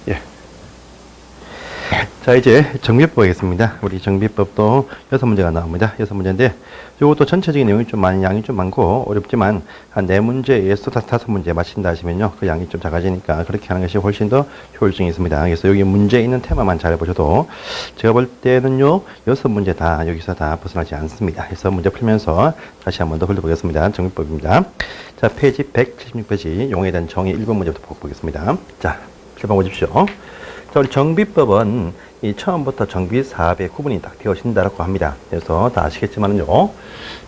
예. 자, 이제 정비법 하겠습니다. 우리 정비법도 6문제가 나옵니다. 6문제인데, 이것도 전체적인 내용이 좀 양이 좀 많고, 어렵지만, 한 4문제에서 5문제 마친다 하시면요. 그 양이 좀 작아지니까 그렇게 하는 것이 훨씬 더 효율성이 있습니다. 그래서 여기 문제에 있는 테마만 잘 보셔도, 제가 볼 때는요, 6문제 다 여기서 다 벗어나지 않습니다. 그래서 문제 풀면서 다시 한 번 더 흘려보겠습니다. 정비법입니다. 자, 페이지 176페이지, 용어에 대한 정의 1번 문제부터 보겠습니다. 자, 1번 보십시오. 자, 우리 정비법은 이 처음부터 정비사업의 구분이 딱 되어진다고 합니다. 그래서 다 아시겠지만요.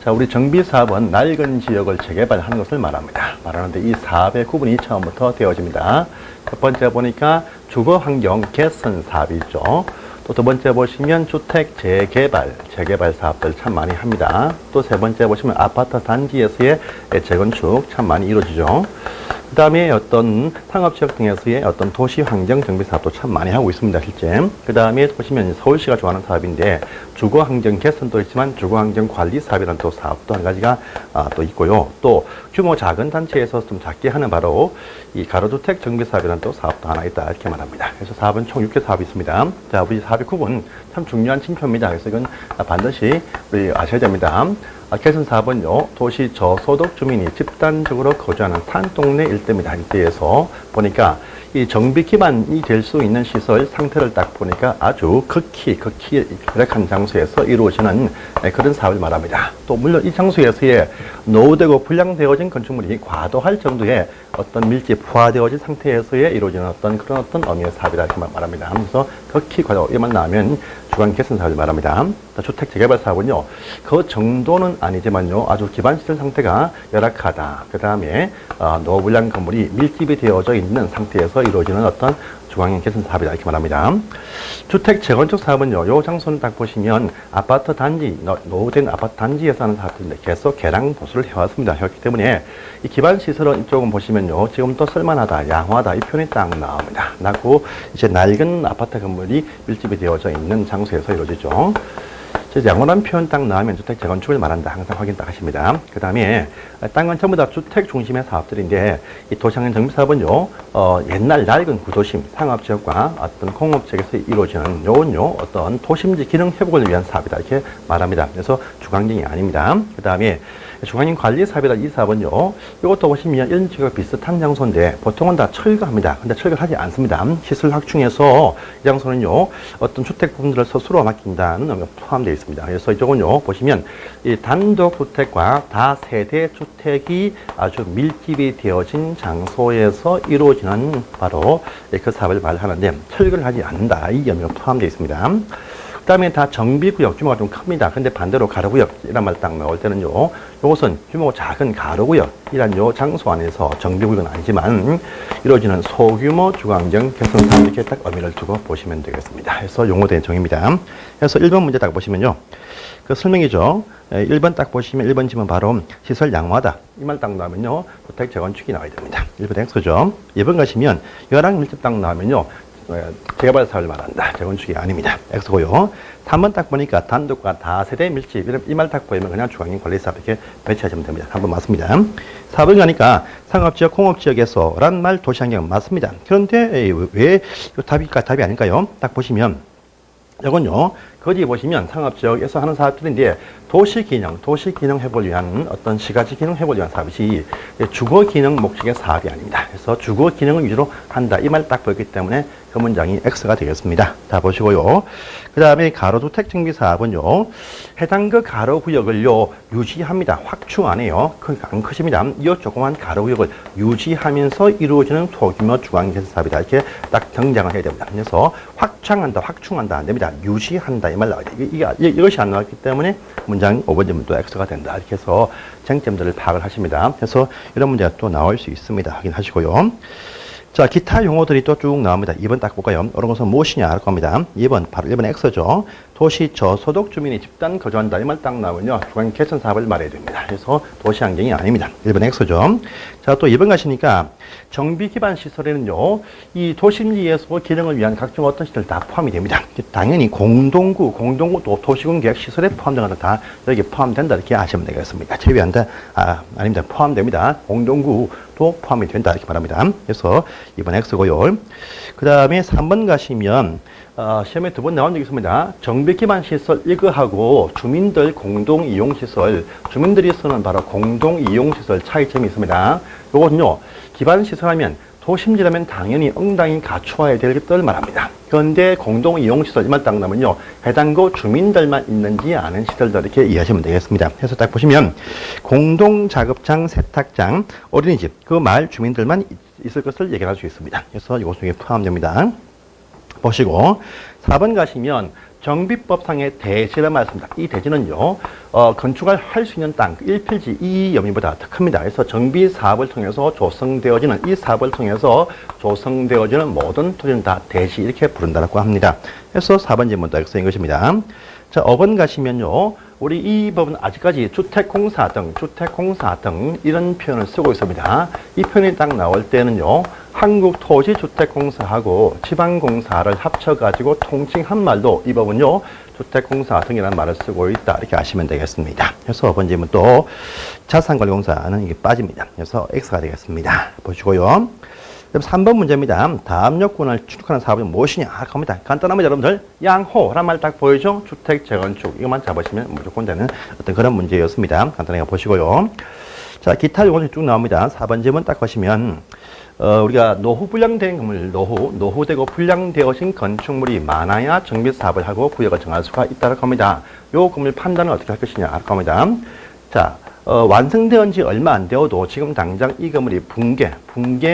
자, 우리 정비사업은 낡은 지역을 재개발하는 것을 말합니다. 말하는데 이 사업의 구분이 처음부터 되어집니다. 첫 번째 보니까 주거환경 개선 사업이 있죠. 또 두 번째 보시면 주택 재개발 사업들 참 많이 합니다. 또 세 번째 보시면 아파트 단지에서의 재건축 참 많이 이루어지죠. 그 다음에 어떤 상업지역 등에서의 어떤 도시환경 정비 사업도 참 많이 하고 있습니다, 실제. 그 다음에 보시면 서울시가 좋아하는 사업인데 주거환경 개선도 있지만 주거환경 관리 사업이라는 또 사업도 한 가지가 또 있고요. 또 규모 작은 단체에서 좀 작게 하는 바로 이 가로주택 정비 사업이라는 또 사업도 하나 있다, 이렇게 말합니다. 그래서 사업은 총 6개 사업이 있습니다. 자, 우리 사업의 구분 참 중요한 징표입니다. 그래서 이건 반드시 우리 아셔야 됩니다. 개선 사업은요, 도시 저소득 주민이 집단적으로 거주하는 산동네 일대입니다. 일대에서 보니까 이 정비 기반이 될 수 있는 시설 상태를 딱 보니까 아주 극히 열악한 장소에서 이루어지는 그런 사업을 말합니다. 또 물론 이 장소에서의 노후되고 불량되어진 건축물이 과도할 정도의 어떤 밀집화되어진 상태에서의 이루어지는 그런 의미의 사업이라 이렇게 말합니다. 그래서 극히 과도만 나면 주간 개선 사업을 말합니다. 주택 재개발 사업은요, 그 정도는 아니지만요, 아주 기반 시설 상태가 열악하다. 그 다음에 노후 불량 건물이 밀집이 되어져 있는 상태에서 이루어지는 주거환경 개선 사업이다, 이렇게 말합니다. 주택 재건축 사업은요, 요 장소는 딱 보시면 아파트 단지, 노후된 아파트 단지에서 하는 사업인데 계속 개량 보수를 해왔습니다. 해왔기 때문에 이 기반 시설은 이쪽은 보시면요, 지금 또 쓸만하다, 양호하다, 이 표현이 딱 나옵니다. 나고 이제 낡은 아파트 건물이 밀집이 되어져 있는 장소에서 이루어지죠. 양호한 표현 딱 나오면 주택 재건축을 말한다. 항상 확인 딱 하십니다. 그 다음에 땅은 전부 다 주택 중심의 사업들인데 이 도시환경 정비 사업은요, 옛날 낡은 구도심 상업지역과 어떤 공업지역에서 이루어지는 요건요, 어떤 도심지 기능 회복을 위한 사업이다, 이렇게 말합니다. 그래서 주거환경이 아닙니다. 그 다음에 주거환경 관리 사업이다. 이 사업은요, 이것도 보시면 이런 지역과 비슷한 장소인데 보통은 다 철거합니다. 근데 철거를 하지 않습니다. 시설 확충해서 이 장소는요, 어떤 주택 부분들을 스스로 맡긴다는 의미가 포함되어 있습니다. 그래서 이쪽은요, 보시면 이 단독 주택과 다세대 주택이 아주 밀집이 되어진 장소에서 이루어지는 바로 그 사업을 말하는데 철거를 하지 않는다, 이 의미가 포함되어 있습니다. 그 다음에 다 정비구역 규모가 좀 큽니다. 근데 반대로 가로구역이란 말 딱 나올 때는요, 이것은 규모가 작은 가로구역이란 요 장소 안에서 정비구역은 아니지만 이루어지는 소규모 주거환경 개선 사업, 이렇게 딱 의미를 두고 보시면 되겠습니다. 그래서 용어된 정의입니다. 그래서 1번 문제 딱 보시면요, 그 설명이죠. 1번 딱 보시면 1번 지문 바로 시설 양호하다, 이 말 딱 나오면요, 주택 재건축이 나와야 됩니다. 1번 X죠. 2번 가시면 열악 밀집 딱 나오면요, 재개발 사업을 말한다, 재건축이 아닙니다. X고요. 3번 딱 보니까 단독과 다세대 밀집, 이 말 딱 보이면 그냥 주거환경 관리 사업 이렇게 배치하시면 됩니다. 3번 맞습니다. 4번 가니까 상업지역, 공업지역에서 란 말 도시환경 맞습니다. 그런데 왜 답이 아닐까요? 딱 보시면 이건요, 거기 보시면 상업지역에서 하는 사업들인데 도시기능 회복을 위한 어떤 시가지 기능 회복을 위한 사업이지 주거기능 목적의 사업이 아닙니다. 그래서 주거기능을 위주로 한다, 이 말 딱 보였기 때문에 그 문장이 X가 되겠습니다. 자, 보시고요. 그 다음에 가로주택 정비 사업은요, 해당 그 가로구역을요, 유지합니다. 확충 안 해요. 안 크십니다. 이 조그만 가로구역을 유지하면서 이루어지는 소규모 주거환경 개선 사업이다, 이렇게 딱 등장을 해야 됩니다. 그래서 확충한다 안 됩니다. 유지한다, 이 말 나와야 돼요. 이것이 안 나왔기 때문에 문장 5번 질문도 X가 된다, 이렇게 해서 쟁점들을 파악을 하십니다. 그래서 이런 문제가 또 나올 수 있습니다. 확인하시고요. 자, 기타 용어들이 또 쭉 나옵니다. 2번 딱 볼까요? 이런 것은 무엇이냐 할 겁니다. 2번, 바로 1번 X죠. 도시 저소득 주민이 집단 거주한다. 이 말 딱 나오면요. 주간 개선 사업을 말해야 됩니다. 그래서 도시 환경이 아닙니다. 1번 X죠. 자, 또 2번 가시니까 정비 기반 시설에는요. 이 도심지에서 기능을 위한 각종 어떤 시설 다 포함이 됩니다. 당연히 공동구 또 도시군 계획 시설에 포함된 것들 다 여기 포함된다. 이렇게 아시면 되겠습니다. 제외한다. 아닙니다. 포함됩니다. 공동구도 포함이 된다. 이렇게 말합니다. 그래서 2번 X고요. 그 다음에 3번 가시면 시험에 두 번 나온 적이 있습니다. 정비 기반 시설 이거하고 주민들 공동 이용 시설, 주민들이 쓰는 바로 공동 이용 시설 차이점이 있습니다. 요거는요, 기반 시설하면 도심지라면 당연히 응당히 갖추어야 될 것들 말합니다. 그런데 공동 이용 시설 이만 딱 나면요, 해당구 주민들만 있는지 아는 시설들 이렇게 이해하시면 되겠습니다. 그래서 딱 보시면 공동 작업장, 세탁장, 어린이집 그 마을 주민들만 있을 것을 얘기할 수 있습니다. 그래서 이것 중에 포함됩니다. 보시고 4번 가시면 정비법상의 대지를 말씀합니다. 이 대지는요, 건축을 할 수 있는 땅, 1필지 2염미보다 더 큽니다. 그래서 정비 사업을 통해서 조성되어지는 이 사업을 통해서 조성되어지는 모든 토지는 다 대지 이렇게 부른다고 합니다. 그래서 4번 질문도 X인 것입니다. 자, 5번 가시면요, 우리 이 법은 아직까지 주택공사 등 이런 표현을 쓰고 있습니다. 이 표현이 딱 나올 때는요, 한국토지주택공사하고 지방공사를 합쳐가지고 통칭한 말로 이 법은요, 주택공사 등이라는 말을 쓰고 있다. 이렇게 아시면 되겠습니다. 그래서 5번 질문 또 자산관리공사는 이게 빠집니다. 그래서 X가 되겠습니다. 보시고요. 3번 문제입니다. 다음 요건을 추측하는 사업이 무엇이냐 합니다. 간단합니다, 여러분들. 양호란 말 딱 보이죠? 주택 재건축 이것만 잡으시면 무조건 되는 어떤 그런 문제였습니다. 간단하게 보시고요. 자, 기타 요건이 쭉 나옵니다. 4번 질문 딱 보시면 우리가 노후 불량된 건물, 노후되고 불량되어진 건축물이 많아야 정비 사업을 하고 구역을 정할 수가 있다고 합니다. 요 건물 판단을 어떻게 할 것이냐 할 겁니다. 자, 완성되은 지 얼마 안 되어도 지금 당장 이 건물이 붕괴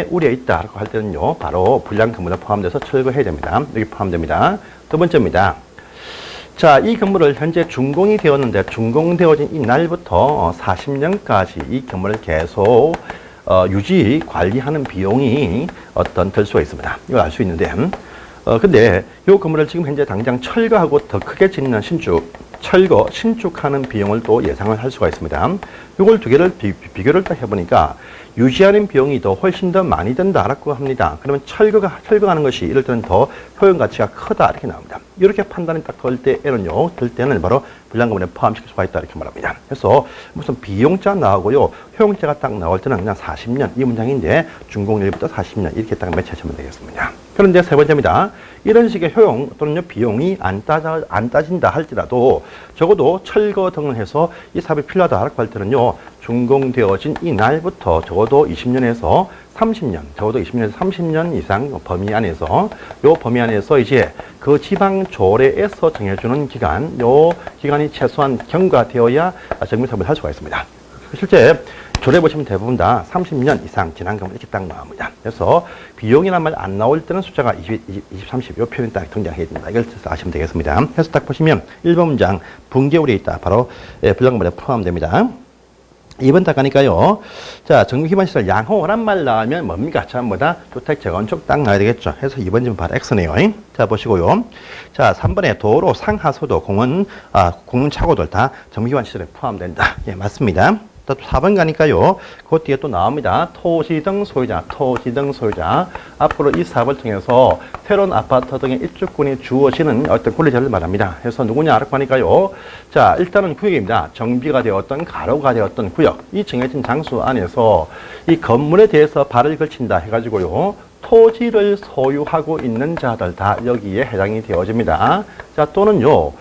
우려에 있다고 할 때는요, 바로 불량 건물에 포함돼서 철거해야 됩니다. 여기 포함됩니다. 두 번째입니다. 자, 이 건물을 현재 준공이 되었는데 준공되어진 이 날부터 40년까지 이 건물을 계속 유지, 관리하는 비용이 들 수가 있습니다. 이걸 알 수 있는데, 근데 이 건물을 지금 현재 당장 철거하고 더 크게 짓는 신축하는 비용을 또 예상을 할 수가 있습니다. 이걸 두 개를 비교를 딱 해보니까 유지하는 비용이 훨씬 더 많이 든다라고 합니다. 그러면 철거하는 것이 이럴 때는 더 효용 가치가 크다 이렇게 나옵니다. 이렇게 판단이 딱 들 때는 바로 불량건물에 포함시킬 수가 있다 이렇게 말합니다. 그래서 무슨 비용자 나오고요, 효용자가 딱 나올 때는 그냥 40년 이 문장인데 준공일부터 40년 이렇게 딱 매치하시면 되겠습니다. 그런데 세 번째입니다. 이런 식의 효용 또는 비용이 안 따진다 할지라도 적어도 철거 등을 해서 이 사업이 필요하다고 할 때는요, 준공되어진 이 날부터 적어도 20년에서 30년 이상 범위 안에서 이제 그 지방 조례에서 정해주는 기간, 요 기간이 최소한 경과되어야 정비 사업을 할 수가 있습니다. 실제 조례 보시면 대부분 다 30년 이상 지난 경우 이렇게 딱 나옵니다. 그래서 비용이란 말 안 나올 때는 숫자가 20, 30, 요 표현이 딱 등장해야 됩니다. 이걸 아시면 되겠습니다. 그래서 딱 보시면 1번 문장 붕괴우려에 있다. 바로 불량건물에 포함됩니다. 2번 딱 가니까요. 자, 정비기반시설 양호란 말 나오면 뭡니까? 전부 다 주택 재건축 딱 나와야 되겠죠. 그래서 2번 지금 바로 X네요. 자, 보시고요. 자, 3번에 도로, 상하수도, 공원 차고들 다 정비기반시설에 포함된다. 예, 맞습니다. 또 4번 가니까요. 그 뒤에 또 나옵니다. 토지 등 소유자. 앞으로 이 사업을 통해서 새로운 아파트 등의 입주권이 주어지는 어떤 권리자를 말합니다. 그래서 누구냐 알고 하니까요. 자, 일단은 구역입니다. 정비가 되었던 가로가 되었던 구역. 이 정해진 장소 안에서 이 건물에 대해서 발을 걸친다 해가지고요. 토지를 소유하고 있는 자들 다 여기에 해당이 되어집니다. 자, 또는요.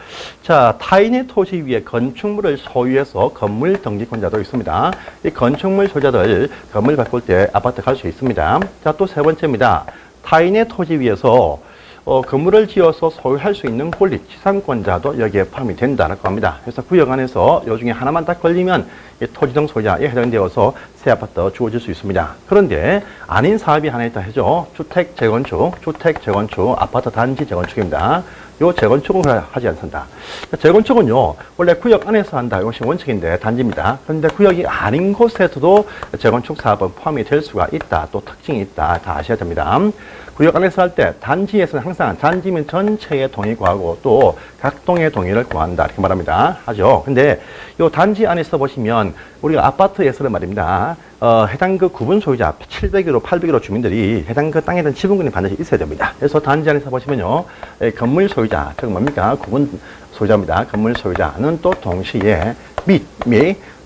자, 타인의 토지 위에 건축물을 소유해서 건물 등기권자도 있습니다. 이 건축물 소유자들 건물 바꿀 때 아파트 갈 수 있습니다. 자, 또 세 번째입니다. 타인의 토지 위에서 건물을 지어서 소유할 수 있는 권리, 지상권자도 여기에 포함이 된다고 합니다. 그래서 구역 안에서 요 중에 하나만 딱 걸리면 이 토지 등 소유자에 해당되어서 새 아파트 주어질 수 있습니다. 그런데 아닌 사업이 하나 있다 해죠. 주택 재건축, 아파트 단지 재건축입니다. 요 재건축은 하지 않습니다. 재건축은요, 원래 구역 안에서 한다. 이것이 원칙인데 단지입니다. 그런데 구역이 아닌 곳에서도 재건축 사업은 포함이 될 수가 있다. 또 특징이 있다. 다 아셔야 됩니다. 구역 안에서 할 때 단지에서는 항상 단지면 전체의 동의 구하고 또 각 동의 동의를 구한다 이렇게 말합니다. 하죠. 근데 이 단지 안에서 보시면 우리가 아파트에서는 말입니다. 해당 그 구분 소유자 700여, 800여 주민들이 해당 그 땅에 대한 지분권이 반드시 있어야 됩니다. 그래서 단지 안에서 보시면요, 건물 소유자, 즉 뭡니까? 구분 소유자입니다. 건물 소유자는 또 동시에 및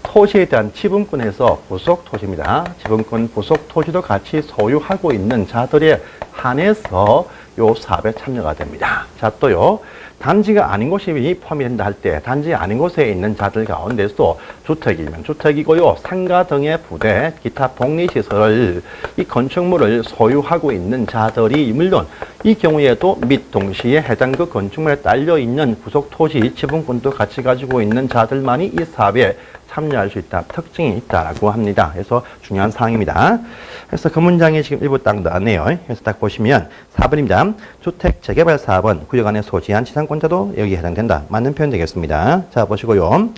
토지에 대한 지분권에서 부속 토지입니다. 지분권 부속 토지도 같이 소유하고 있는 자들에 한해서 요 사업에 참여가 됩니다. 자, 또요. 단지가 아닌 곳이 포함이 된다 할 때 단지 아닌 곳에 있는 자들 가운데서도 주택이면 주택이고요. 상가 등의 부대, 기타 복리시설을 이 건축물을 소유하고 있는 자들이 물론 이 경우에도 및 동시에 해당 그 건축물에 딸려있는 부속 토지 지분권도 같이 가지고 있는 자들만이 이 사업에 참여할 수 있다. 특징이 있다라고 합니다. 그래서 중요한 사항입니다. 그래서 그 문장이 지금 일부 딱 나왔네요. 그래서 딱 보시면 4번입니다. 주택 재개발 사업은 구역 안에 소지한 지상권자도 여기에 해당된다. 맞는 표현 되겠습니다. 자, 보시고요.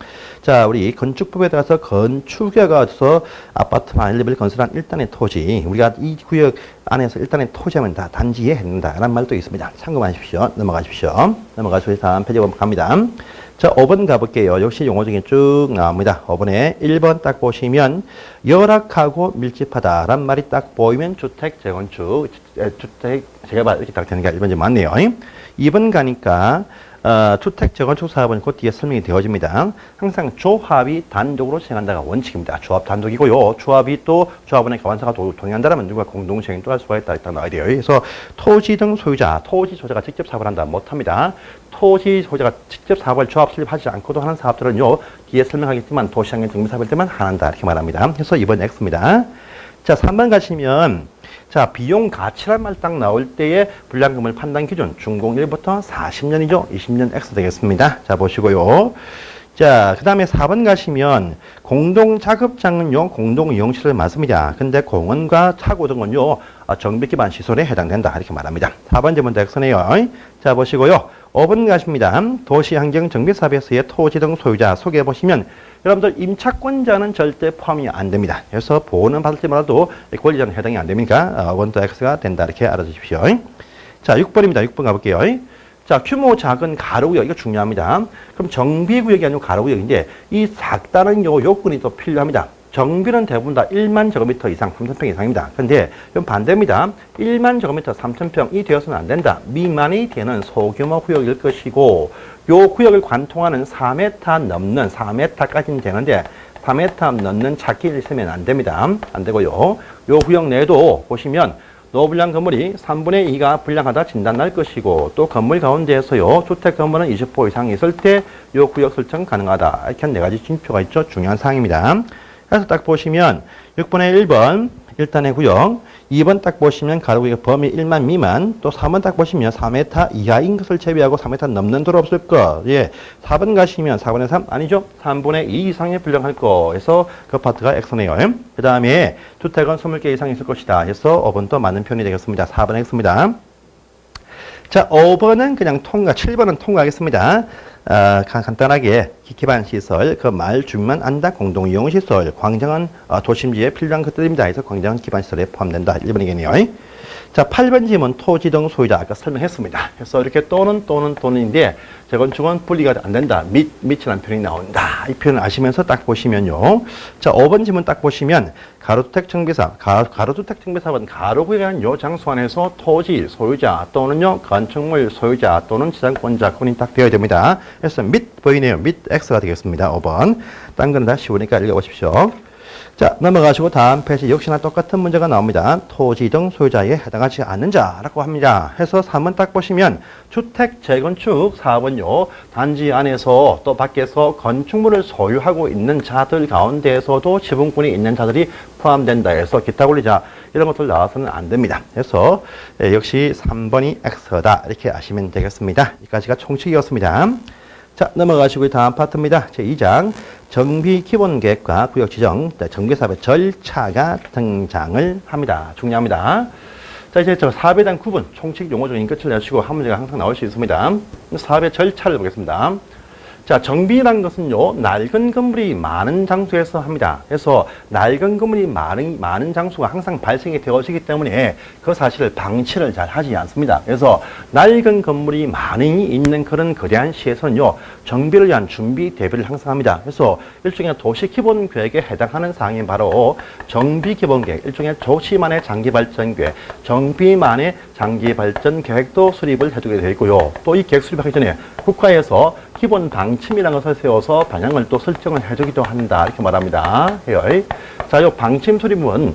자, 우리 건축법에 따라서 건축에 가서 아파트나 엘리베이터를 건설한 일단의 토지, 우리가 이 구역 안에서 일단의 토지하면 다 단지에 해당된다. 라는 말도 있습니다. 참고하십시오. 넘어가십시오. 넘어가시고 다음 페이지 갑니다. 자, 5번 가볼게요. 역시 용어 중에 쭉 나옵니다. 5번에 1번 딱 보시면 열악하고 밀집하다란 말이 딱 보이면 주택 재건축, 주택 재개발 이렇게 딱 되는 게 1번이 맞네요. 2번 가니까 주택 재건축 사업은 그 뒤에 설명이 되어집니다. 항상 조합이 단독으로 진행한다가 원칙입니다. 조합 단독이고요. 조합이 또 조합원의 가반사가 동의한다면 누가 공동 시행도 할 수가 있다. 일단 나와야 돼요. 그래서 토지 등 소유자, 토지 소유자가 직접 사업을 한다. 못합니다. 토지 소유자가 직접 사업을 조합 설립하지 않고도 하는 사업들은요. 뒤에 설명하겠지만 도시환경 정비사업일 때만 한다. 이렇게 말합니다. 그래서 이번 X입니다. 자, 3번 가시면 자, 비용 가치란 말 딱 나올 때의 분량금을 판단 기준 준공 1부터 40년이죠. 20년 X 되겠습니다. 자, 보시고요. 자, 그 다음에 4번 가시면 공동작업장은요, 공동이용시설 맞습니다. 근데 공원과 차고 등은요, 정비 기반 시설에 해당된다. 이렇게 말합니다. 4번 제문도 X네요. 자, 보시고요. 5번 가십니다. 도시환경정비사업에서의 토지 등 소유자 소개해 보시면 여러분들 임차권자는 절대 포함이 안 됩니다. 그래서 보호는 받을지 몰라도 권리자는 해당이 안 됩니까? 원도 X가 된다. 이렇게 알아주십시오. 자, 6번입니다. 6번 가볼게요. 자, 규모 작은 가로구역, 이거 중요합니다. 그럼 정비구역이 아니고 가로구역인데 이 작다는 요건이 또 필요합니다. 정비는 대부분 다 1만 제곱미터 이상, 3,000평 이상입니다. 근데 이건 반대입니다. 1만 제곱미터, 3,000평이 되어서는 안 된다. 미만이 되는 소규모 구역일 것이고 요 구역을 관통하는 4m 넘는 4m까지는 되는데 4m 넘는 차키를 세면 안 됩니다. 안 되고요. 요 구역 내에도 보시면 노분량 건물이 3분의 2가 분량하다 진단날 것이고 또 건물 가운데에서요. 주택 건물은 20% 이상 있을 때 요 구역 설정 가능하다. 이렇게 한 4가지 징표가 있죠. 중요한 사항입니다. 그래서 딱 보시면 6번에 1번 일단의 구역, 2번 딱 보시면 가로구역 범위 1만 미만, 또 3번 딱 보시면 4m 이하인 것을 제외하고 4m 넘는 도로 없을 것. 예. 4번 가시면 4분의 3 아니죠? 3분의 2 이상에 분량할 거. 해서 그 파트가 X네요. 그 다음에 주택은 20개 이상 있을 것이다. 해서 5번도 맞는 표현이 되겠습니다. 4번 X입니다. 자, 5번은 그냥 통과, 7번은 통과하겠습니다. 간단하게 기반 시설, 그 마을 주민만 안다 공동 이용 시설, 광장은 도심지에 필요한 것들입니다. 그래서 광장은 기반 시설에 포함된다. 1번이겠네요. 자, 8번 지문 토지 등 소유자 아까 설명했습니다. 그래서 이렇게 또는인데 재건축은 분리가 안 된다. 밑이라는 표현이 나온다. 이 표현을 아시면서 딱 보시면요. 자, 5번 지문 딱 보시면 가로주택 정비사업, 가로주택 정비사업은 가로구역이라는 요 장소 안에서 토지 소유자 또는요 건축물 소유자 또는 지상권자 권이 딱 되어야 됩니다. 그래서 밑 보이네요. 밑 X가 되겠습니다. 5번. 딴 거는 다 쉬우니까 읽어보십시오. 자, 넘어가시고 다음 페이지 역시나 똑같은 문제가 나옵니다. 토지 등 소유자에 해당하지 않는 자라고 합니다. 해서 3번 딱 보시면 주택 재건축 사업은요. 단지 안에서 또 밖에서 건축물을 소유하고 있는 자들 가운데에서도 지분권이 있는 자들이 포함된다 해서 기타 권리자 이런 것들 나와서는 안 됩니다. 그래서 역시 3번이 X다 이렇게 아시면 되겠습니다. 여기까지가 총칙이었습니다. 자, 넘어가시고 다음 파트입니다. 제2장 정비 기본 계획과 구역 지정, 정비사업의 절차가 등장을 합니다. 중요합니다. 자, 이제 저 사업에 대한 구분, 총칙 용어적인 끝을 내시고 한 문제가 항상 나올 수 있습니다. 사업의 절차를 보겠습니다. 자, 정비라는 것은요, 낡은 건물이 많은 장소에서 합니다. 그래서 낡은 건물이 많은 장소가 항상 발생이 되어지기 때문에 그 사실을 방치를 잘 하지 않습니다. 그래서 낡은 건물이 많이 있는 그런 거대한 시에서는요, 정비를 위한 준비 대비를 항상 합니다. 그래서 일종의 도시 기본 계획에 해당하는 사항이 바로 정비 기본 계획, 일종의 도시만의 장기 발전 계획, 정비만의 장기 발전 계획도 수립을 해두게 되어 있고요. 또 이 계획 수립하기 전에 국가에서 기본 방침이라는 것을 세워서 방향을 또 설정을 해주기도 한다. 이렇게 말합니다. 자, 이 방침 수립은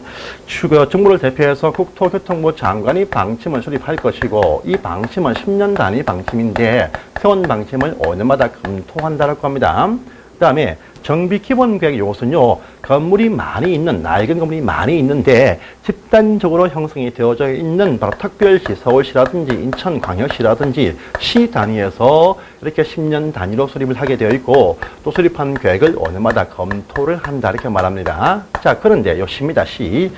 정부를 대표해서 국토교통부 장관이 방침을 수립할 것이고, 이 방침은 10년 단위 방침인데 세운 방침을 5년마다 검토한다고 합니다. 그 다음에 정비 기본 계획 요것은요, 건물이 많이 있는, 낡은 건물이 많이 있는데 집단적으로 형성이 되어져 있는 바로 특별시, 서울시라든지 인천광역시라든지 시 단위에서 이렇게 10년 단위로 수립을 하게 되어 있고, 또 수립한 계획을 5년마다 검토를 한다. 이렇게 말합니다. 자, 그런데 요 시입니다. 시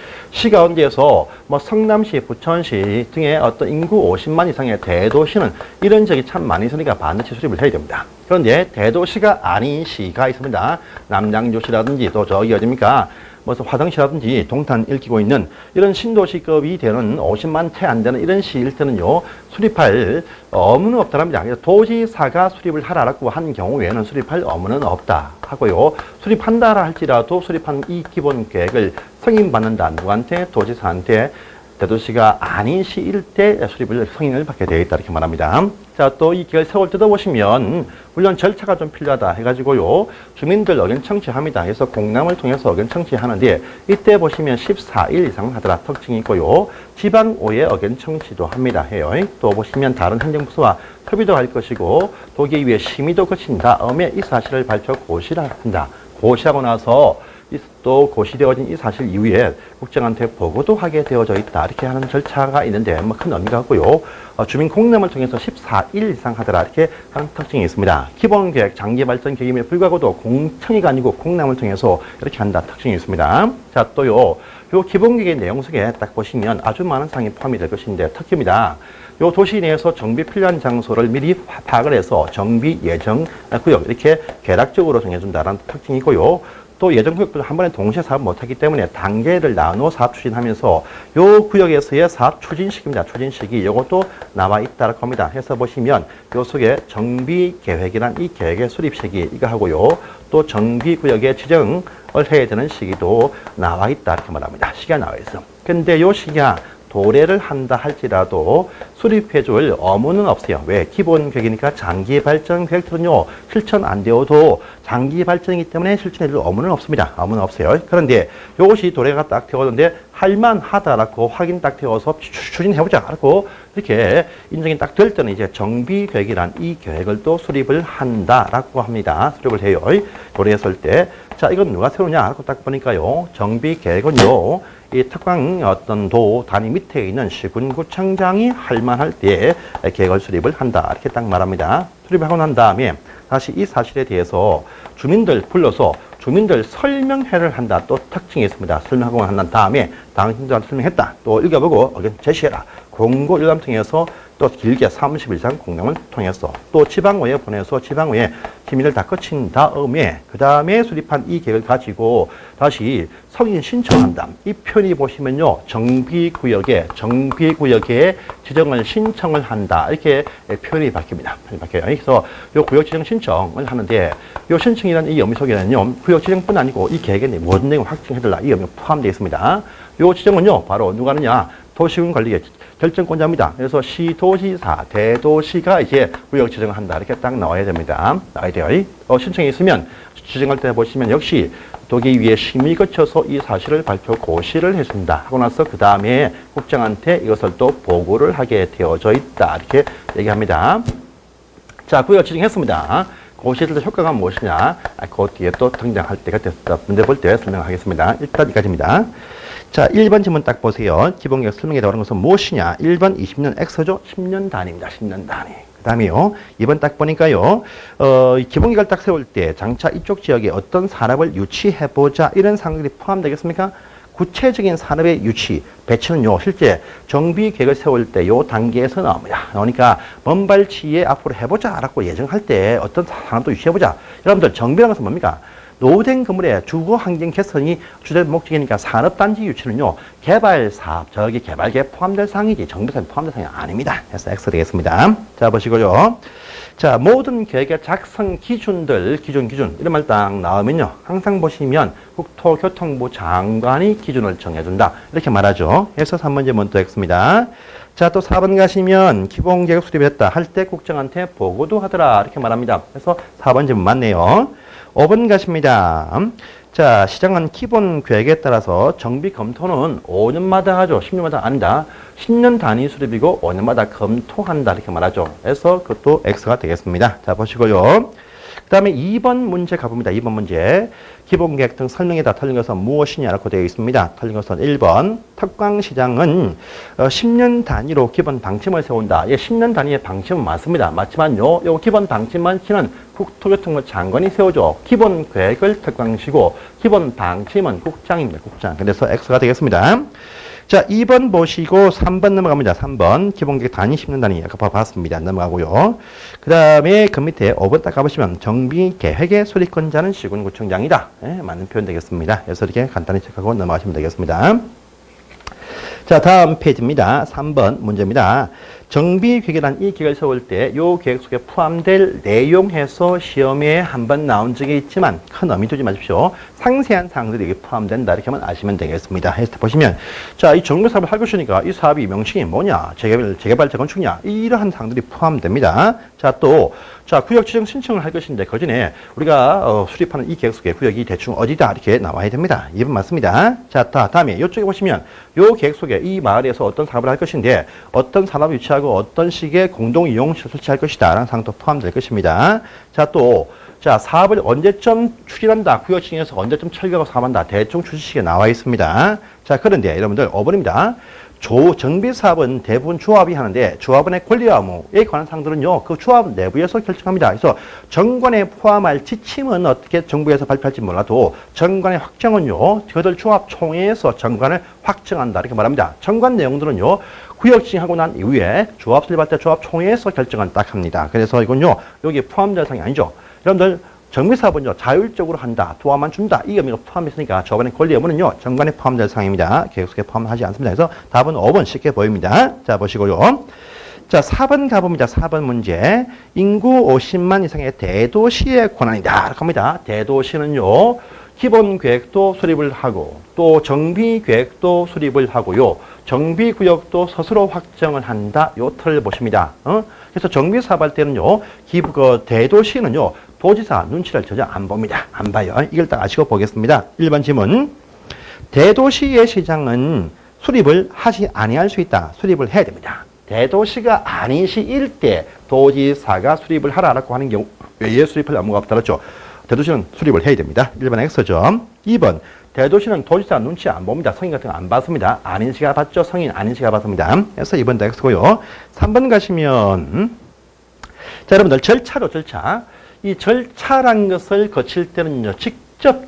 가운데에서 뭐 성남시, 부천시 등의 어떤 인구 50만 이상의 대도시는 이런 적이 참 많이 있으니까 반드시 수립을 해야 됩니다. 그런데 대도시가 아닌 시가 있습니다. 남양주시라든지 또 저기 어딥니까? 무슨 화성시라든지 동탄 일기고 있는 이런 신도시급이 되는 50만 채 안 되는 이런 시일 때는요, 수립할 의무는 없다랍니다. 그래서 도지사가 수립을 하라고 한 경우 외에는 수립할 의무는 없다 하고요. 수립한다 할지라도 수립한 이 기본 계획을 승인받는다. 누구한테? 도지사한테. 대도시가 아닌 시일 때 수립을 승인을 받게 되어 있다. 이렇게 말합니다. 자, 또 이 계획 세월 뜯어보시면 물론 절차가 좀 필요하다 해가지고요, 주민들 의견 청취합니다. 그래서 공람을 통해서 의견 청취하는데 이때 보시면 14일 이상 하더라 특징이 있고요, 지방의회 의견 청취도 합니다. 해요. 또 보시면 다른 행정부서와 협의도 할 것이고, 도기 위해 심의도 거친 다음에 이 사실을 발표 고시를 한다. 고시하고 나서 또 고시되어진 이 사실 이후에 국정한테 보고도 하게 되어져 있다. 이렇게 하는 절차가 있는데 뭐 큰 의미가 없고요. 주민 공람을 통해서 14일 이상 하더라. 이렇게 하는 특징이 있습니다. 기본계획, 장기발전 계획임에 불구하고도 공청회가 아니고 공람을 통해서 이렇게 한다. 특징이 있습니다. 자, 또요, 요 기본계획의 내용 속에 딱 보시면 아주 많은 사항이 포함이 될 것인데 특히입니다. 요 도시 내에서 정비 필요한 장소를 미리 파악을 해서 정비 예정 구역 이렇게 개략적으로 정해준다는 특징이고요. 또 예정구역들을 한 번에 동시에 사업 못하기 때문에 단계를 나누어 사업 추진하면서 요 구역에서의 사업 추진식입니다. 추진식이 이것도 나와 있다고 합니다. 해서 보시면 요 속에 정비계획이란 이 계획의 수립식이 이거 하고요. 또 정비구역의 지정을 해야 되는 시기도 나와 있다. 이렇게 말합니다. 시기가 나와 있어. 근데 요 시기가 도래를 한다 할지라도 수립해줄 의무는 없어요. 왜? 기본 계획이니까 장기 발전 계획들은요, 실천 안 되어도 장기 발전이기 때문에 실천해줄 의무는 없습니다. 의무는 없어요. 그런데 이것이 도래가 딱 되었는데 할만하다라고 확인 딱 되어서 추진해보자라고 이렇게 인정이 딱 될 때는 이제 정비 계획이란 이 계획을 또 수립을 한다라고 합니다. 수립을 해요. 도래했을 때. 자, 이건 누가 세우냐라고 딱 보니까요, 정비 계획은요, 이 특강 어떤 도 단위 밑에 있는 시군구청장이 할 만할 때 계획을 수립을 한다. 이렇게 딱 말합니다. 수립하고 난 다음에 다시 이 사실에 대해서 주민들 불러서 주민들 설명회를 한다. 또 특징이 있습니다. 설명하고 난 다음에 당신들한테 설명했다. 또 읽어보고 의견 제시해라. 공고 일람 통해서 또 길게 30일 이상 공람을 통해서 또 지방의회에 보내서 지방의회 심의를 다 거친 다음에 그 다음에 수립한 이 계획을 가지고 다시 승인 신청한다. 이 표현이 보시면요, 정비구역에 지정을 신청을 한다. 이렇게 표현이 바뀝니다. 그래서 이 구역 지정 신청을 하는데 이 신청이라는 이 의미 속에는요, 구역 지정뿐 아니고 이 계획에 모든 내용을 확정해달라. 이 의미가 포함되어 있습니다. 이 지정은요, 바로 누가 하느냐? 도시군 관리의 결정권자입니다. 그래서 시도지사, 대도시가 이제 구역 지정을 한다. 이렇게 딱 나와야 됩니다. 나와야 돼요. 신청이 있으면 지정할 때 보시면 역시 도기 위에 심의 거쳐서 이 사실을 발표 고시를 했습니다. 하고 나서 그 다음에 국장한테 이것을 또 보고를 하게 되어져 있다. 이렇게 얘기합니다. 자, 구역 지정했습니다. 고시를 효과가 무엇이냐? 그 뒤에 또 등장할 때가 됐다. 문제 볼 때 설명하겠습니다. 일단 여기까지입니다. 자, 1번 질문 딱 보세요. 기본계획 설명에 나오는 것은 무엇이냐? 1번 20년 X죠? 10년 단위입니다. 10년 단위. 그 다음에요, 2번 딱 보니까요, 기본계획을 딱 세울 때 장차 이쪽 지역에 어떤 산업을 유치해보자 이런 사항들이 포함되겠습니까? 구체적인 산업의 유치, 배치는요, 실제 정비 계획을 세울 때 요 단계에서 나옵니다. 그러니까 먼발치에 앞으로 해보자라고 예정할 때 어떤 산업도 유치해보자. 여러분들 정비라는 것은 뭡니까? 노후된 건물의 주거 환경 개선이 주된 목적이니까 산업단지 유치는요, 개발 사업, 저기 개발계에 포함될 사항이지 정비사업에 포함될 사항이 아닙니다. 그래서 X 되겠습니다. 자, 보시고요. 자, 모든 계획의 작성 기준들, 기준, 이런 말 딱 나오면요, 항상 보시면 국토교통부 장관이 기준을 정해준다. 이렇게 말하죠. 그래서 3번째 먼저 X입니다. 자, 또 4번 가시면 기본계획 수립했다 할 때 국정한테 보고도 하더라. 이렇게 말합니다. 그래서 4번 질문 맞네요. 5번 가십니다. 자, 시장은 기본 계획에 따라서 정비 검토는 5년마다 하죠. 10년마다 아니다. 10년 단위 수립이고 5년마다 검토한다. 이렇게 말하죠. 그래서 그것도 X가 되겠습니다. 자, 보시고요. 그 다음에 2번 문제 가봅니다. 2번 문제. 기본계획 등 설명에다 틀린 것은 무엇이냐라고 되어 있습니다. 틀린 것은 1번. 특광시장은 10년 단위로 기본 방침을 세운다. 예, 10년 단위의 방침은 맞습니다. 맞지만요, 요 기본 방침만 치는 국토교통부 장관이 세우죠. 기본 계획을 특광시고 기본 방침은 국장입니다. 국장. 그래서 X가 되겠습니다. 자, 2번 보시고 3번 넘어갑니다. 3번 기본계획 단위 10년 단위 아까 봤습니다. 넘어가고요. 그 다음에 그 밑에 5번 딱 가보시면 정비계획의 수립권자는 시군구청장이다. 네, 맞는 표현 되겠습니다. 그래서 이렇게 간단히 체크하고 넘어가시면 되겠습니다. 자, 다음 페이지입니다. 3번 문제입니다. 정비계획이란 이 계획을 세울 때 이 계획 속에 포함될 내용에서 시험에 한번 나온 적이 있지만 큰 의미 두지 마십시오. 상세한 사항들이 여기 포함된다. 이렇게 하면 아시면 되겠습니다. 해서 보시면, 자, 이 정비 사업을 할 것이니까 이 사업이 명칭이 뭐냐, 재개발, 재건축이냐, 이러한 사항들이 포함됩니다. 자, 또, 자, 구역 지정 신청을 할 것인데 그 전에 우리가 수립하는 이 계획 속에 구역이 대충 어디다 이렇게 나와야 됩니다. 2번 맞습니다. 자, 다음에 이쪽에 보시면 이 계획 속에 이 마을에서 어떤 사업을 할 것인데 어떤 산업을 유치하고 어떤 식의 공동이용시설 설치할 것이다 라는 사항도 포함될 것입니다. 자, 또, 자, 사업을 언제쯤 추진한다. 구역 지정에서 언제쯤 철거하고 사업한다. 대충 추진시기에 나와 있습니다. 자, 그런데 여러분들 5번입니다. 정비사업은 대부분 조합이 하는데 조합원의 권리와 의무에 관한 사항들은요, 그 조합 내부에서 결정합니다. 그래서 정관에 포함할 지침은 어떻게 정부에서 발표할지 몰라도 정관의 확정은요, 그들 조합 총회에서 정관을 확정한다. 이렇게 말합니다. 정관 내용들은요, 구역 지정하고 난 이후에 조합 설립할 때 조합 총회에서 결정은 딱 합니다. 그래서 이건요, 여기 포함될 사항이 아니죠. 여러분들, 정비사업은요, 자율적으로 한다, 도와만 준다, 이 의미가 포함됐으니까 저번에 권리 의무는요, 정관에 포함될 사항입니다. 계획 속에 포함하지 않습니다. 그래서 답은 5번 쉽게 보입니다. 자, 보시고요. 자, 4번 가봅니다. 4번 문제. 인구 50만 이상의 대도시의 권한이다. 이렇게 합니다. 대도시는요, 기본 계획도 수립을 하고, 또 정비 계획도 수립을 하고요, 정비 구역도 스스로 확정을 한다. 요 틀을 보십니다. 그래서 정비 사업할 때는요, 대도시는요, 도지사 눈치를 전혀 안 봅니다. 안 봐요. 이걸 딱 아시고 보겠습니다. 1번 질문. 대도시의 시장은 수립을 하지 아니할 수 있다. 수립을 해야 됩니다. 대도시가 아닌 시일 때 도지사가 수립을 하라고 하는 경우 왜 수립할 의무가 없다랬죠. 대도시는 수립을 해야 됩니다. 1번 X죠. 2번. 대도시는 도지사 눈치 안 봅니다. 성인 같은 거 안 받습니다. 아닌 시가 받죠. 성인 아닌 시가 받습니다. 그래서 2번도 X고요. 3번 가시면, 자, 여러분들 절차로 절차. 이 절차란 것을 거칠 때는요, 직접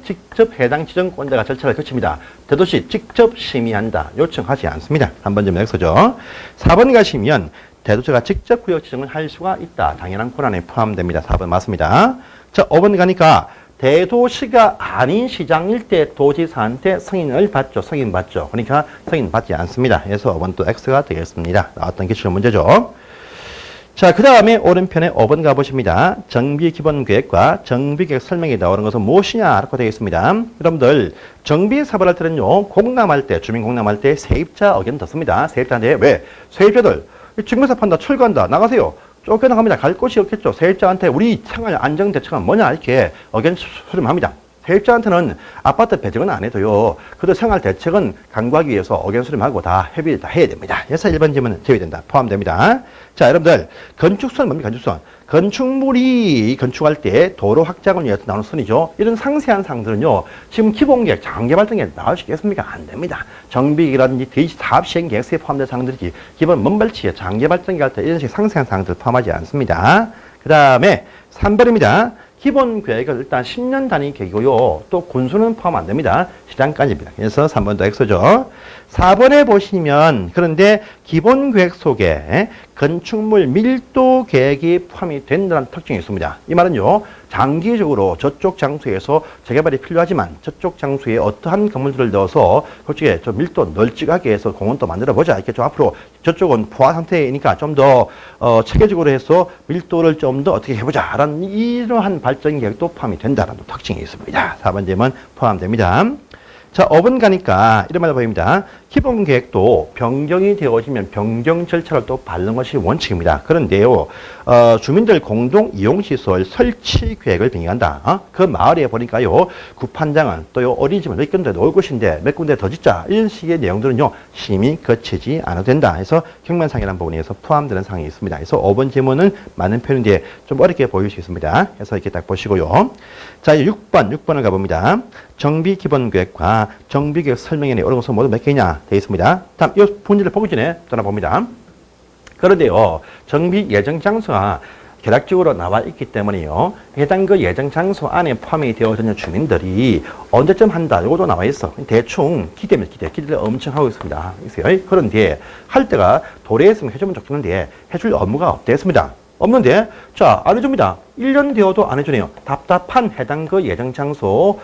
해당 지정권자가 절차를 거칩니다. 대도시 직접 심의한다. 요청하지 않습니다. 3번 점 X죠. 4번 가시면 대도시가 직접 구역 지정을 할 수가 있다. 당연한 권한에 포함됩니다. 4번 맞습니다. 자, 5번 가니까 대도시가 아닌 시장일 때 도지사한테 승인을 받죠. 승인 받죠. 그러니까 승인 받지 않습니다. 그래서 5번 또 X가 되겠습니다. 나왔던 기출 문제죠. 자, 그 다음에 오른편에 5번 가보십니다. 정비기본계획과 정비계획 설명이 나오는 것은 무엇이냐라고 되어 있습니다. 여러분들, 정비사업을 할 때는요, 공람할 때, 주민 공람할 때 세입자 의견 듣습니다. 세입자한테 왜? 세입자들, 정비사업 한다, 철거한다, 나가세요. 쫓겨나갑니다. 갈 곳이 없겠죠. 세입자한테 우리 생활 안정 대책은 뭐냐, 이렇게 의견 수렴합니다. 세입자한테는 아파트 배정은 안 해도요, 그들 생활 대책은 강구하기 위해서 의견 수렴하고 다 협의를 다 해야 됩니다. 그래서 1번 질문은 제외된다. 포함됩니다. 자, 여러분들, 건축선 뭡니까? 건축선. 건축물이 건축할 때 도로 확장을 위해서 나오는 선이죠. 이런 상세한 사항들은요, 지금 기본계획, 장개발 등에 나올 수 있겠습니까? 안 됩니다. 정비계획이라든지 사업 시행 계획서에 포함된 사항들이지, 기본 먼발치에 장개발 등에 갈 때 이런 식의 상세한 사항들 포함하지 않습니다. 그 다음에 3번입니다. 기본 계획은 일단 10년 단위 계획이고요. 또 군수는 포함 안 됩니다. 시장까지입니다. 그래서 3번도 X죠. 4번에 보시면 그런데 기본 계획 속에 건축물 밀도 계획이 포함이 된다는 특징이 있습니다. 이 말은요. 장기적으로 저쪽 장소에서 재개발이 필요하지만 저쪽 장소에 어떠한 건물들을 넣어서 그쪽에 좀 밀도 널찍하게 해서 공원도 만들어 보자. 이렇게 좀 앞으로 저쪽은 포화 상태이니까 좀 더 체계적으로 해서 밀도를 좀 더 어떻게 해보자. 라는 이러한 발전 계획도 포함이 된다는 특징이 있습니다. 4번 질문 포함됩니다. 자, 5번 가니까 이런 말 보입니다. 기본 계획도 변경이 되어지면 변경 절차를 또 밟는 것이 원칙입니다. 그런데요, 주민들 공동 이용시설 설치 계획을 변경한다. 그 마을에 보니까요, 구판장은 또 어린이집은 몇 군데 놓을 곳인데 몇 군데 더 짓자. 이런 식의 내용들은요, 심히 거치지 않아도 된다. 해서 경면상이라는 부분에서 포함되는 사항이 있습니다. 그래서 5번 질문은 맞는 표현인데 좀 어렵게 보일 수 있습니다. 그래서 이렇게 딱 보시고요. 자, 6번을 가봅니다. 정비 기본 계획과 정비 계획 설명에 어려운 것은 모두 몇 개냐 되어 있습니다. 다음 이 문제를 보기 전에 떠나봅니다. 그런데요, 정비 예정 장소가 개략적으로 나와 있기 때문에요, 해당 그 예정 장소 안에 포함이 되어있는 주민들이 언제쯤 한다, 이것도 나와 있어. 대충 기대를 엄청 하고 있습니다. 그런데 할 때가 도래에 있으면 해주면 좋겠는데 해줄 업무가 없겠습니다. 없는데, 자, 안 해줍니다. 1년 되어도 안 해주네요. 답답한 해당 그 예정 장소,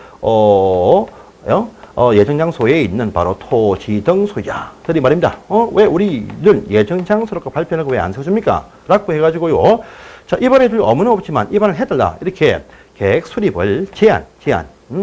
예정 장소에 있는 바로 토지 등 소유자들이 말입니다. 왜 우리들 예정 장소라고 발표하는 거 왜 안 써줍니까? 라고 해가지고요. 자, 이번에 줄 업무는 없지만 이번을 해달라. 이렇게 계획 수립을 제한,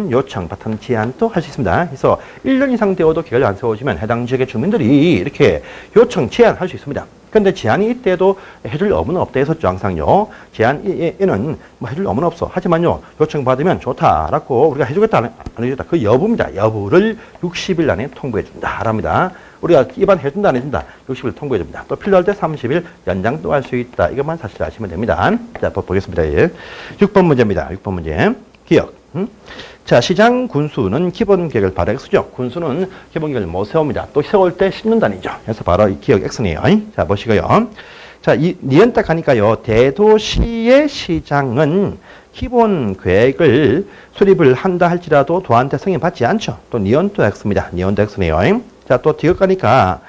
요청 같은 제한도 할 수 있습니다. 그래서 1년 이상 되어도 계획을 안 세워주면 해당 지역의 주민들이 이렇게 요청, 제한할 수 있습니다. 근데 제한이 이때도 해줄 업무는 없다 했었죠, 항상요. 제한에는 뭐 해줄 업무는 없어. 하지만요, 요청 받으면 좋다라고 우리가 해주겠다, 안 해주겠다. 그 여부입니다. 여부를 60일 안에 통보해준다.랍니다. 우리가 입안해준다, 안 해준다. 60일 통보해줍니다. 또 필요할 때 30일 연장도 할 수 있다. 이것만 사실 아시면 됩니다. 자, 보겠습니다. 6번 문제입니다. 6번 문제. 기억. 자, 시장 군수는 기본 계획을 바로 X죠. 군수는 기본 계획을 못 세웁니다. 또 세울 때 10년 단위죠. 그래서 바로 이 기억 X네요. 자, 보시고요. 자, 니은 딱 하니까요. 대도시의 시장은 기본 계획을 수립을 한다 할지라도 도한테 승인받지 않죠. 또 니은도 X입니다. 니은도 X네요. 자, 또 뒤에 가니까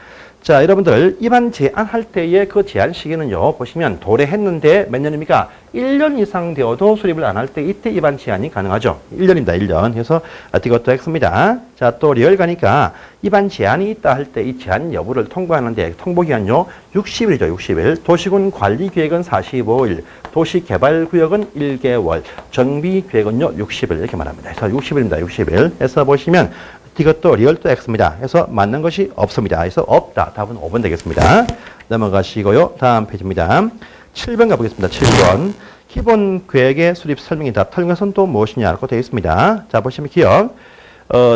자, 여러분들 입안 제한할 때의 그 제한 시기는요, 보시면 도래했는데 몇 년입니까? 1년 이상 되어도 수립을 안 할 때 이때 입안 제한이 가능하죠. 1년입니다. 1년. 그래서 이것도 X입니다. 자, 또 리얼 가니까 입안 제한이 있다 할 때 이 제한 여부를 통보하는데 통보기한요 60일이죠. 60일. 도시군 관리계획은 45일, 도시개발구역은 1개월, 정비계획은요 60일 이렇게 말합니다. 그래서 60일입니다. 60일. 해서 보시면 이것도 리얼도 X입니다. 그래서 맞는 것이 없습니다. 그래서 없다. 답은 5번 되겠습니다. 넘어가시고요. 다음 페이지입니다. 7번 가보겠습니다. 7번. 기본 계획의 수립 설명이다. 틀린 것은 또 무엇이냐고 되어 있습니다. 자, 보시면 기억.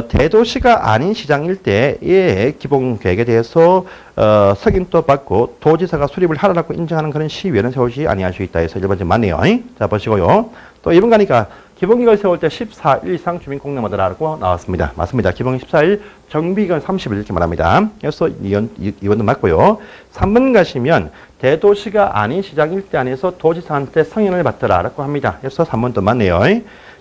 대도시가 아닌 시장일 때의 기본 계획에 대해서 승인도 받고 도지사가 수립을 하라고 인정하는 그런 시위원은 세우지 아니할 수 있다 해서 1번째 맞네요. 자, 보시고요. 또 2번 가니까 기본계획을 세울 때 14일 이상 주민 공개하라고 나왔습니다. 맞습니다. 기본 14일, 정비기간 30일 이렇게 말합니다. 그래서 2번도 맞고요. 3번 가시면 대도시가 아닌 시장일 때 안에서 도지사한테 승인을 받더라라고 합니다. 그래서 3번도 맞네요.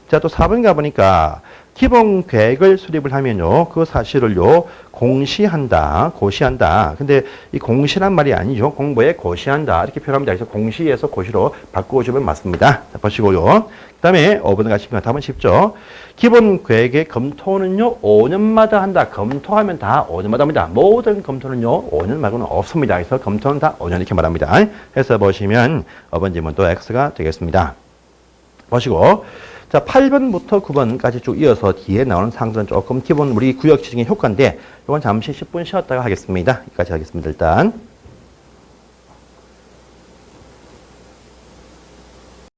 자, 또 4번 가보니까 기본 계획을 수립을 하면요, 그 사실을요, 고시한다. 근데 이 공시란 말이 아니죠. 공부에 고시한다. 이렇게 표현합니다. 그래서 공시에서 고시로 바꾸어주면 맞습니다. 자, 보시고요. 그 다음에 5번 가시면 답은 쉽죠. 기본 계획의 검토는요, 5년마다 한다. 검토하면 다 5년마다 합니다. 모든 검토는요, 5년 말고는 없습니다. 그래서 검토는 다 5년 이렇게 말합니다. 해서 보시면 5번 질문 또 X가 되겠습니다. 보시고. 자, 8번부터 9번까지 쭉 이어서 뒤에 나오는 사항들은 조금 기본 우리 구역 지정의 효과인데 이건 잠시 10분 쉬었다가 하겠습니다. 여기까지 하겠습니다. 일단.